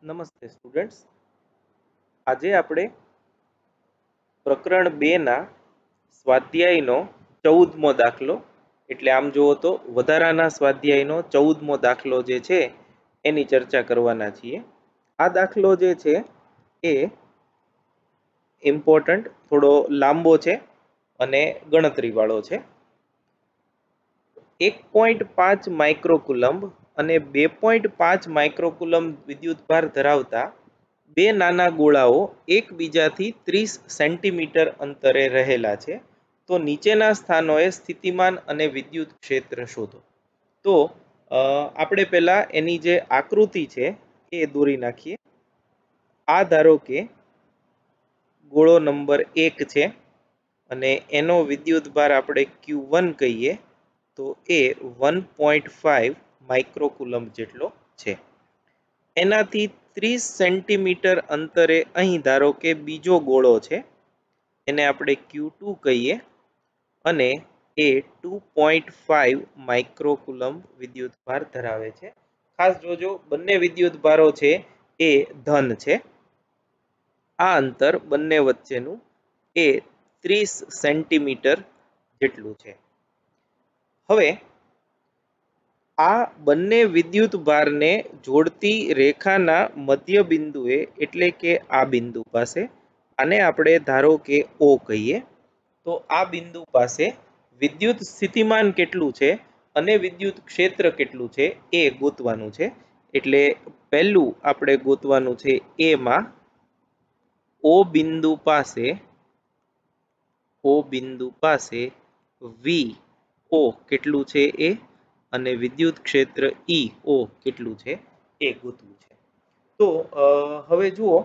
નમસ્તે સ્ટુડન્ટ્સ, આજે આપણે પ્રકરણ 2 ના સ્વાધ્યાયનો 14મો દાખલો એટલે આમ જુઓ તો વધારાના સ્વાધ્યાયનો 14મો દાખલો જે છે એની ચર્ચા કરવાના છીએ. આ દાખલો જે છે એ ઇમ્પોર્ટન્ટ થોડો લાંબો છે અને ગણતરીવાળો છે. 1.5 માઇક્રોકુલમ્બ અને 2.5 માઇક્રોકુલમ્બ વિદ્યુતભાર ધરાવતા બે નાના ગોળાઓ એકબીજાથી 30 સેન્ટીમીટર અંતરે રહેલા છે. તો નીચેના સ્થાનોએ સ્થિતિમાન અને વિદ્યુત ક્ષેત્ર શોધો. તો આપણે પહેલા એની જે આકૃતિ છે એ દોરી નાખીએ. આ ધારો કે ગોળો નંબર 1 છે અને એનો વિદ્યુતભાર આપણે Q1 કહીએ તો એ 1.5 માઇક્રોકુલમ્બ જેટલો છે. એનાથી 30 સેન્ટીમીટર અંતરે અહીં ધારો કે બીજો ગોળો છે, એને આપણે Q2 કહીએ અને એ 2.5 માઇક્રોકુલમ્બ વિદ્યુતભાર ધરાવે છે. ખાસ જોજો, બંને વિદ્યુતભારો છે એ ધન છે. આ અંતર બંને વચ્ચેનું એ 30 સેન્ટીમીટર જેટલું છે. હવે આ બંને વિદ્યુતભારને જોડતી રેખાના મધ્ય બિંદુએ એટલે કે આ બિંદુ પાસે, આને આપણે ધારો કે O કહીએ, તો આ બિંદુ પાસે વિદ્યુત સ્થિતિમાન કેટલું છે અને વિદ્યુત ક્ષેત્ર કેટલું છે એ ગોતવાનું છે. એટલે પહેલું આપણે ગોતવાનું છે એ માં O બિંદુ પાસે VO કેટલું છે એ અને વિદ્યુત ક્ષેત્ર EO કેટલું છે એ ગોતવું છે. તો હવે જુઓ,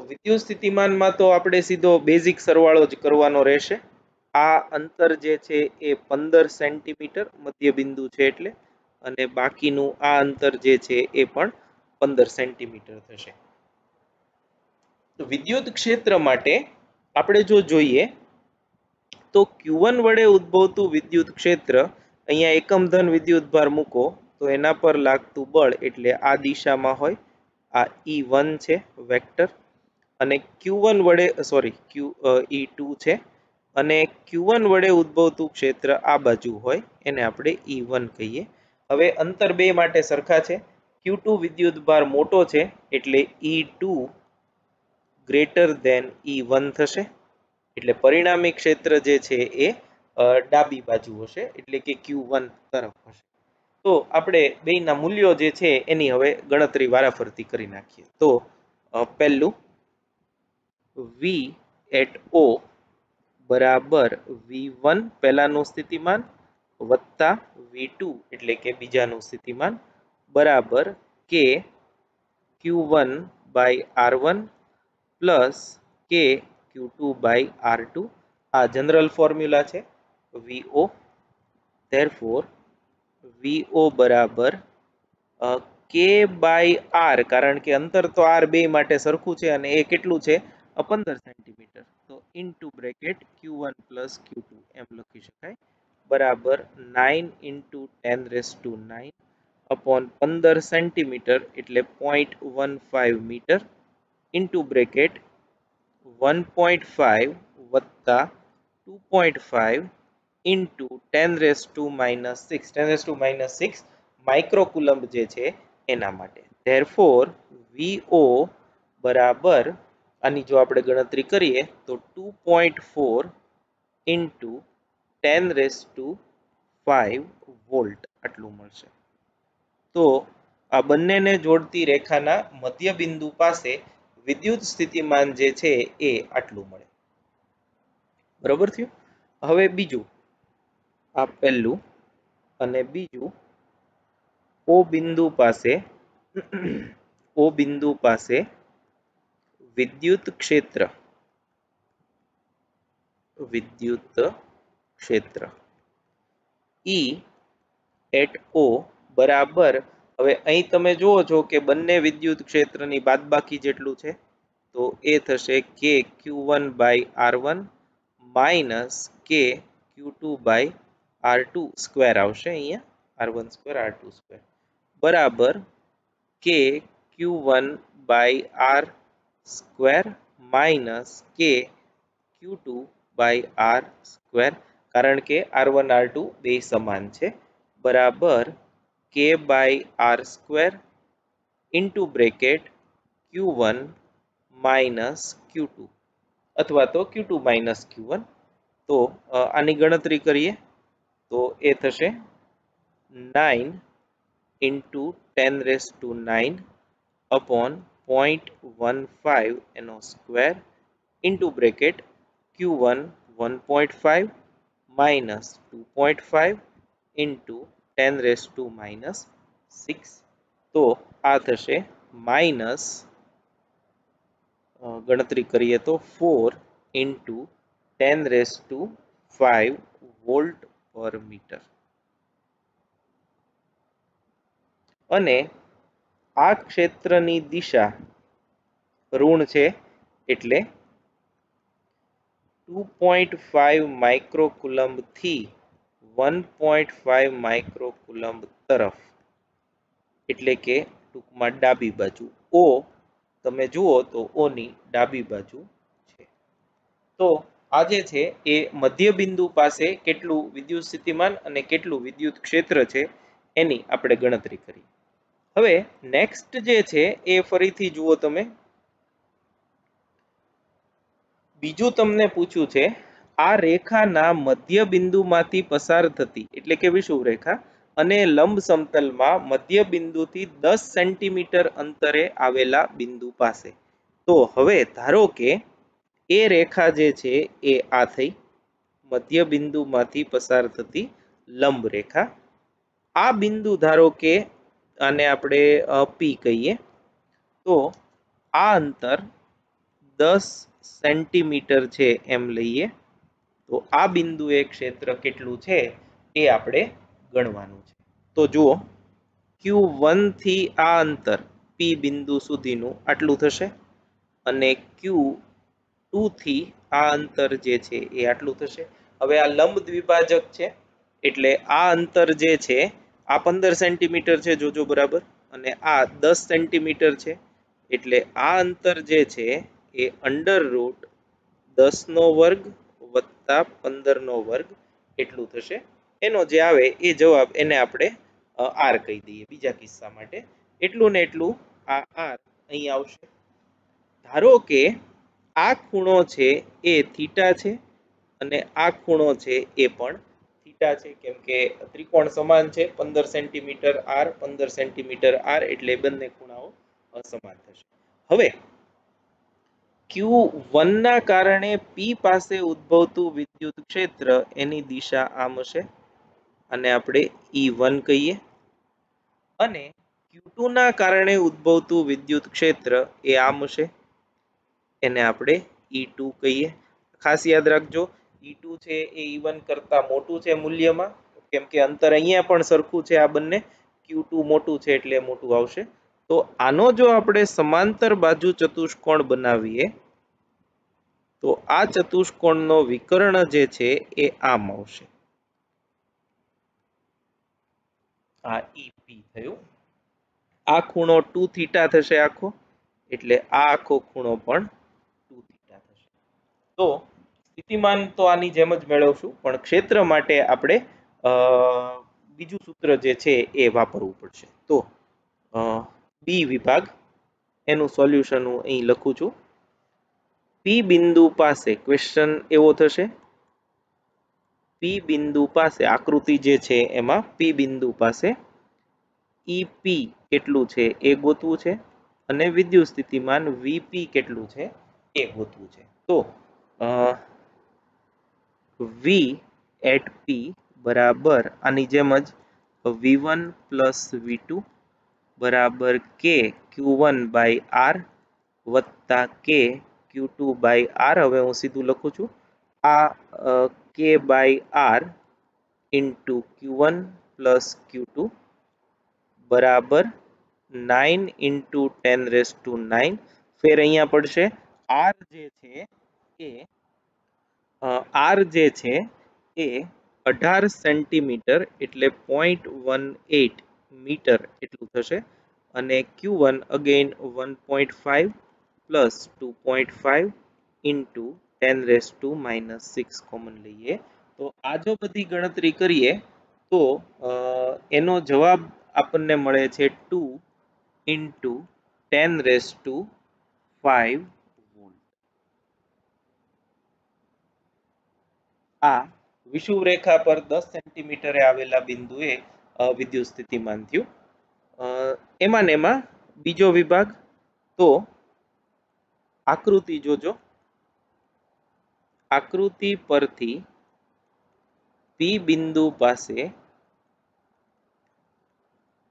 વિદ્યુત સ્થિતિમાનમાં તો આપણે સીધો બેઝિક સરવાળો જ કરવાનો રહેશે. આ અંતર જે છે એ 15 સેન્ટીમીટર મધ્ય બિંદુ છે એટલે, અને બાકીનું આ અંતર જે છે એ પણ 15 સેન્ટીમીટર થશે. તો વિદ્યુત ક્ષેત્ર માટે આપણે જો જોઈએ તો Q1 વડે ઉદ્ભવતું વિદ્યુત ક્ષેત્ર, અહીંયા એકમ ધન વિદ્યુતભાર મૂકો તો એના પર લાગતું બળ એટલે આ દિશામાં હોય, આ E1 છે વેક્ટર, અને Q1 વડે E2 છે, અને Q1 વડે ઉદ્ભવતું ક્ષેત્ર આ બાજુ હોય, એને આપણે E1 કહીએ. હવે અંતર બે માટે સરખા છે. Q2 વિદ્યુતભાર મોટો છે એટલે E2 ગ્રેટર ધેન E1 થશે. એટલે પરિણામી ક્ષેત્ર જે છે એ ડાબી બાજુ હશે, એટલે કે Q1 તરફ હશે. તો આપણે બેયના મૂલ્યો જે છે એની હવે ગણતરી વારાફરતી કરી નાખીએ. તો પહેલું V at O બરાબર V1 પહેલાનું સ્થિતિમાન વત્તા V2 એટલે કે બીજાનું સ્થિતિમાન બરાબર K Q1 by R1 plus K Q2 by R2. આ જનરલ ફોર્મ્યુલા છે VO. therefore VO બરાબર K by R, કારણ કે અંતર તો R બે માટે સરખું છે અને એ કેટલું છે 15 સેન્ટીમીટર, તો into bracket Q1 plus Q2 એમ લખી શકાય, બરાબર 9 into 10⁻⁹ અપોન 15 સેન્ટીમીટર એટલે 0.15 મીટર ઇન્ટુ બ્રેકેટ 1.5 વત્તા 2.5 ઇન્ટુ 10⁻⁶ માઇક્રોકુલમ્બ જે છે એના માટે. therefore VO બરાબર, આની જો આપણે ગણતરી કરીએ તો 2.4 ઇન્ટુ 10⁵ વોલ્ટ આટલું મળશે. તો આ બંનેને જોડતી રેખાના મધ્ય બિંદુ પાસે વિદ્યુત સ્થિતિમાન જે છે એ આટલું મળે. બરોબર થયું. હવે બીજું, આ પહેલું અને બીજું, O બિંદુ પાસે વિદ્યુત ક્ષેત્ર E at O બરાબર, હવે અહીં તમે જુઓ છો કે બંને વિદ્યુત ક્ષેત્રની બાદબાકી જેટલું છે, તો એ થશે K Q1 by R1 minus K Q2 by R2 square આવશે, અહીંયા R1 સ્ક્વેર R2 સ્ક્વેર બરાબર K Q1 by R square minus K Q2 by R square, કારણ કે R1 R2 બે સમાન છે, બરાબર K by R square into bracket Q1 minus Q2 અથવા તો Q2 માઇનસ Q1. તો આની ગણતરી કરીએ તો એ થશે 9 into 10 raised to 9 upon 0.15 એનો square into bracket Q1 1.5 minus 2.5 into 10 raised to minus 6. તો આ થશે માઇનસ ગણતરી કરીએ તો 4 into 10 raised to 5 વોલ્ટ પર મીટર. અને આ ક્ષેત્રની દિશા ઋણ છે એટલે 2.5 માઇક્રોકુલમ્બ થી 1.5 માઇક્રોકુલમ્બ તરફ, એટલે કે ટૂંકમાં ડાબી બાજુ. ઓ તમે જુઓ તો ઓની ડાબી બાજુ છે. તો આ જે છે એ મધ્ય બિંદુ પાસે કેટલું વિદ્યુત સ્થિતિમાન અને કેટલું વિદ્યુત ક્ષેત્ર છે એની આપણે ગણતરી કરી. હવે નેક્સ્ટ જે છે એ ફરીથી જુઓ તમે, બીજું તમને પૂછ્યું છે આ રેખાના મધ્ય બિંદુમાંથી પસાર થતી એટલે કે વિષુવપ રેખા અને લંબ સમતલમાં મધ્ય બિંદુથી 10 સેન્ટીમીટર અંતરે આવેલા બિંદુ પાસે. તો હવે ધારો કે એ રેખા જે છે એ આ થઈ મધ્ય બિંદુમાંથી પસાર થતી લંબ રેખા. આ બિંદુ ધારો કે આને આપણે પી કહીએ, તો આ અંતર 10 સેન્ટીમીટર છે એમ લઈએ. તો આ બિંદુએ ક્ષેત્ર કેટલું છે એ આપણે ગણવાનું છે. તો જુઓ Q1 થી આ અંતર P બિંદુ સુધીનું આટલું થશે અને Q2 થી આ અંતર જે છે એ આટલું થશે. હવે આ લંબ દ્વિભાજક છે એટલે આ અંતર જે છે આ 15 સેન્ટીમીટર છે, જોજો બરાબર, અને આ 10 સેન્ટીમીટર છે, એટલે આ અંતર જે છે એ અંડર રૂટ 10 નો વર્ગ વત્તા 15 નો વર્ગ એટલું થશે. એનો જે આવે એ જવાબ એને આપણે આર કહી દઈએ બીજા કિસ્સા માટે. એટલું ને એટલું આ આર અહીં આવશે. ધારો કે આ ખૂણો છે એ થીટા છે અને આ ખૂણો છે એ પણ થીટા છે, કેમ કે ત્રિકોણ સમાન છે, 15 સેન્ટીમીટર આર 15 સેન્ટીમીટર આર, એટલે બંને ખૂણાઓ સમાન થશે. હવે Q1 ના કારણે P પાસે ઉદ્ભવતું વિદ્યુત ક્ષેત્ર એની દિશા આમ હશે, અને આપણે E1 કહીએ, અને Q2 ના કારણે ઉદ્ભવતું વિદ્યુત ક્ષેત્ર એ આમ હશે, એને આપણે E2 કહીએ. ખાસ યાદ રાખજો E2 છે એ E1 કરતા મોટું છે મૂલ્યમાં, કેમ કે અંતર અહીંયા પણ સરખું છે, આ બંને Q2 મોટું છે એટલે મોટું આવશે. તો આનો જો આપણે સમાંતર બાજુ ચતુષ્કોણ બનાવીએ તો આ ચતુષ્કોણનો વિકર્ણ જે છે એ આમ આવશે. આ EP થયું. આ ખૂણો 2 થીટા થશે આખો, એટલે આ આખો ખૂણો પણ 2 થીટા થશે. તો સ્થિતિમાન તો આની જેમ જ મેળવશું, પણ ક્ષેત્ર માટે આપણે બીજું સૂત્ર જે છે એ વાપરવું પડશે. તો બી વિભાગ એનું સોલ્યુશન હું અહીં લખું છું. પી બિંદુ પાસે ક્વેશ્ચન એવો થશે, પી બિંદુ પાસે આકૃતિ જે છે એમાં પી બિંદુ પાસે EP કેટલું છે એ ગોતવું છે અને વિદ્યુત સ્થિતિમાન VP કેટલું છે એ ગોતવું છે. તો V at P બરાબર આની જેમ જ V1 પ્લસ V2 બરાબર K Q1 બાય R વત્તા K Q2 બાય R. હવે હું સીધું લખું છું, આ K by R into Q1 plus Q2 બરાબર 9 ઇન્ટુ 10 રેસ ટુ 9. ફેર અહીંયા પડશે. R જે છે એ 18 સેન્ટીમીટર એટલે 0.18 મીટર એટલું થશે, અને Q1 again 1.5 plus 2.5 into 10⁻⁻6 common લઈએ તો આ જો બધી ગણતરી કરીએ તો એનો જવાબ આપણને મળે છે 2 ઇન્ટુ 10⁻5 વોલ્ટ. આ વિષુવરેખા પર 10 સેન્ટીમીટરે આવેલા બિંદુએ વિદ્યુત સ્થિતિમાન થયું. એમાં ને એમાં બીજો વિભાગ તો આકૃતિ જોજો. આકૃતિ પરથી પી બિંદુ પાસે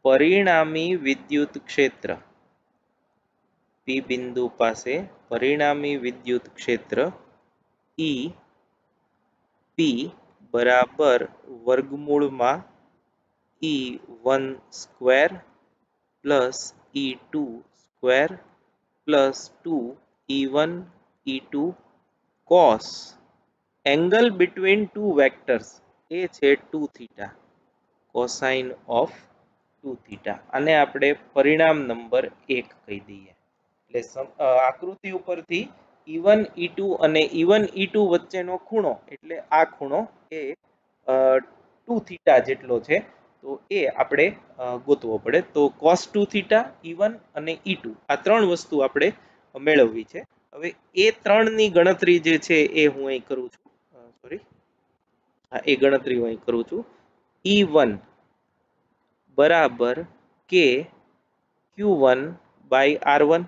પરિણામી વિદ્યુત ક્ષેત્ર પી બિંદુ પાસે પરિણામી વિદ્યુત ક્ષેત્ર ઈ પી બરાબર વર્ગમૂળમાં E1 square plus E2 square plus 2 E1 E2 cos angle between two vectors એ છે 2 થીટા કોસાઇન ઓફ 2 થીટા. આને આપણે પરિણામ નંબર 1 કહી દઈએ. એટલે આકૃતિ ઉપરથી E1 E2 અને E1 E2 વચ્ચેનો ખૂણો એટલે આ ખૂણો એ 2 થીટા જેટલો છે તો એ આપણે ગોતવો પડે. તો cos 2 થીટા E1 અને E2 આ ત્રણ વસ્તુ આપણે મેળવવી છે. હવે એ ત્રણની ગણતરી જે છે એ હું અહીં કરું છું. એ ગણતરી હું અહીં કરું છું. E1 બરાબર K Q1 by R1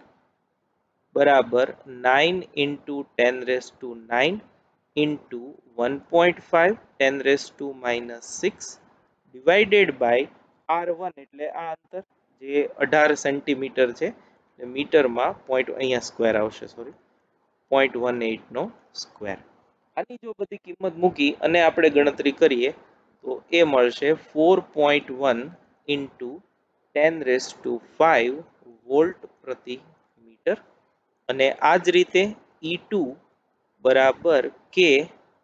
બરાબર 9 into 10⁻9 into 1.5 10⁻⁻6 divided by R1 એટલે આ અંતર જે 18 સેન્ટીમીટર છે મીટરમાં અહીંયા સ્ક્વેર આવશે 0.18 નો સ્ક્વેર. આની જો બધી કિંમત મૂકી અને આપણે ગણતરી કરીએ તો એ મળશે 4.1 into 10⁵ વોલ્ટ પ્રતિ મીટર. અને આ જ રીતે E2 બરાબર K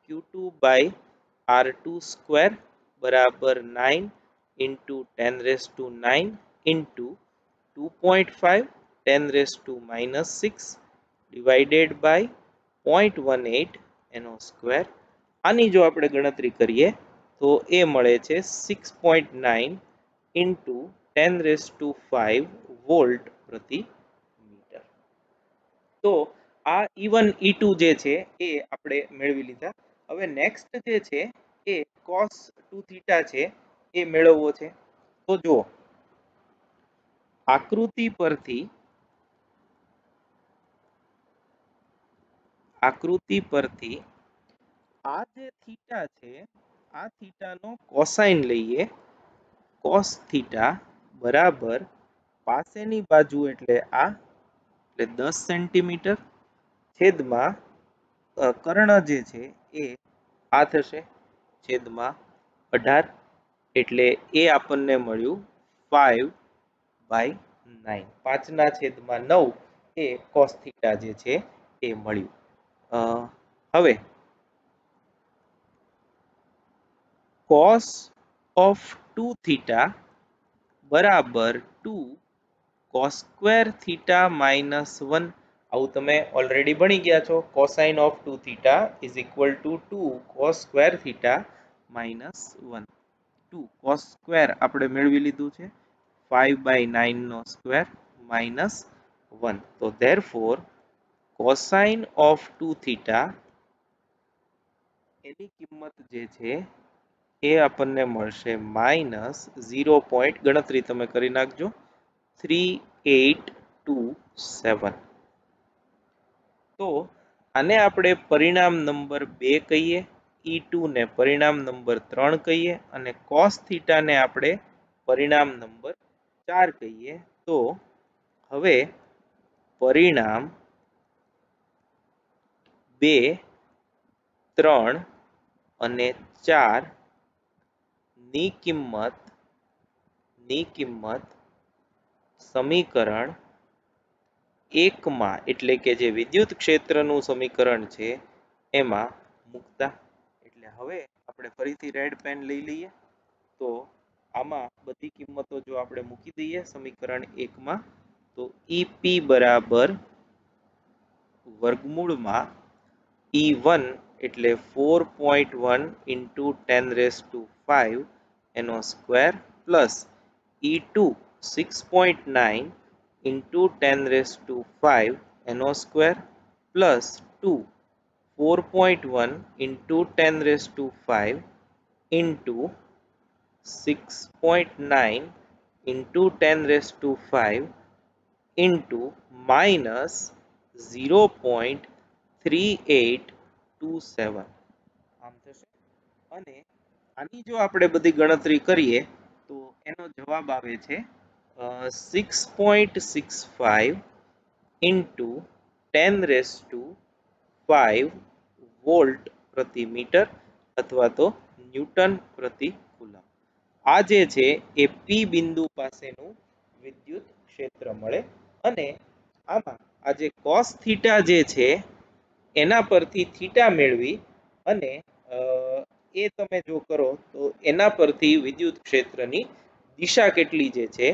Q2 by R2 square બરાબર 9 into 10⁻9 into 2.5 10⁻⁻6 divided by 0.18 એનો સ્ક્વેર. આની જો આપણે ગણતરી કરીએ તો એ મળે છે 6.9 into 10⁵ વોલ્ટ પ્રતિ મીટર. તો આ E1 E2 જે છે એ આપણે મેળવી લીધા. હવે નેક્સ્ટ જે છે એ cos 2 થીટા છે એ મેળવવો છે. તો જુઓ આકૃતિ પરથી આ જે થીટા છે આ થીટાનો કોસાઇન લઈએ. cos થીટા બરાબર પાસેની બાજુ એટલે આ એટલે 10 સેન્ટીમીટર છેદમાં કર્ણ જે છે એ આ થશે છેદમાં 18 એટલે એ આપણને મળ્યું 5/9 5/9 એ cos થીટા જે છે એ મળ્યું. હવે cos of 2 થીટા બરાબર 2 cos સ્ક્વેર થીટા minus 1 આવું તમે ઓલરેડી ભણી ગયા છો. cosine of 2 theta is equal to 2 cos square theta minus 1. 2 cos square આપણે મેળવી લીધું છે 5/9 નો સ્ક્વેર minus 1. તો therefore cosine of 2 થીટા એની કિંમત જે છે એ આપણને મળશે -0. ગણતરી તમે કરી નાખજો 3827. તો આને આપણે પરિણામ નંબર 2 કહીએ, E2 ને પરિણામ નંબર 3 કહીએ અને cos થીટા ને આપણે પરિણામ નંબર 4 કહીએ. તો હવે પરિણામ 2 3 અને 4 ની કિંમત સમીકરણ 1 માં એટલે કે જે વિદ્યુત ક્ષેત્રનું સમીકરણ છે એમાં મૂકતા. એટલે હવે આપણે ફરીથી રેડ પેન લઈ લઈએ. તો આમાં બધી કિંમતો જો આપણે મૂકી દઈએ સમીકરણ 1 માં તો EP બરાબર વર્ગમૂળમાં E1 એટલે 4.1 into 10 raised to 5 એનો square plus E2 6.9 into 10 raised to 5 એનો square plus 2 4.1 into 10 raised to 5 into 6.9 into 10 raised to 5 into minus 0.3827 આમ થશે અને આની જો આપણે બધી ગણતરી કરીએ તો એનો જવાબ આવે છે 6.65 into 10 raised to 5 વોલ્ટ પ્રતિ મીટર અથવા તો ન્યૂટન પ્રતિ કુલમ. આ જે છે એ પી બિંદુ પાસેનું વિદ્યુત ક્ષેત્ર મળે અને આમાં આ જે cos થીટા જે છે એના પરથી થીટા મેળવી અને એ તમે જો કરો તો એના પરથી વિદ્યુત ક્ષેત્રની દિશા કેટલી જે છે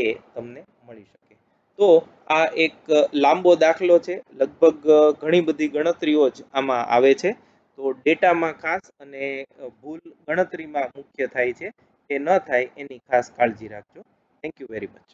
એ તમને મળી શકે. તો આ એક લાંબો દાખલો છે, લગભગ ઘણી બધી ગણતરીઓ જ આમાં આવે છે. તો ડેટામાં ખાસ અને ભૂલ ગણતરીમાં મુખ્ય થાય છે, એ ન થાય એની ખાસ કાળજી રાખજો. Thank you very much.